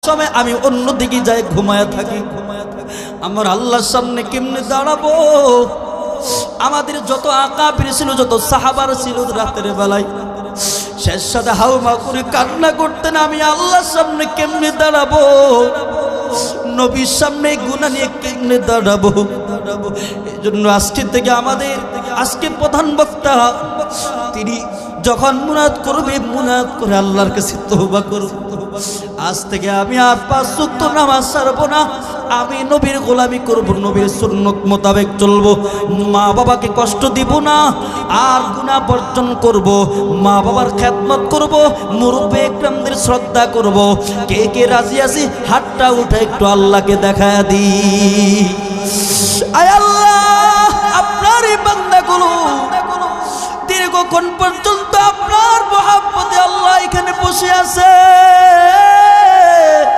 সময় আমি অন্যদিকে যাই ঘুমায়া থাকি। আমার আল্লাহর সামনে কেমনে দাঁড়াবো? আমাদের যত আকাবির ছিল, যত সাহাবার ছিল, রাতের বেলায় শেষ সাথে হাউমা করে কান্না করতেন, আমি আল্লাহর সামনে কেমনে দাঁড়াবো? নবীর সামনে গুনাহ নিয়ে কেমনে দাঁড়াবো? এই জন্য আজকে থেকে আমাদের আজকে প্রধান বক্তা তিনি যখন মুনাত করবে, মুনাত করে আল্লাহর কাছে তওবা করব, আজ থেকে আমি আর 5 ওয়াক্ত নামাজ ছাড়বো না, আমি নবীর গোলামি করব, নবীর সুন্নত মোতাবেক চলবো, মা বাবাকে কষ্ট দিব না, আর গুনাহ বর্জন করব, মা বাবার খেদমত করব, মুরব্বি একরামদের শ্রদ্ধা করব। কে কে রাজি আছি হাতটা উঠে একটু আল্লাহকে দেখায় দিই। আয় আল্লাহ, আপনার এই বান্দাগুলো দীর্ঘক্ষণ পর্যন্ত আপনার মহব্বতে আল্লাহ এখানে বসে আছে।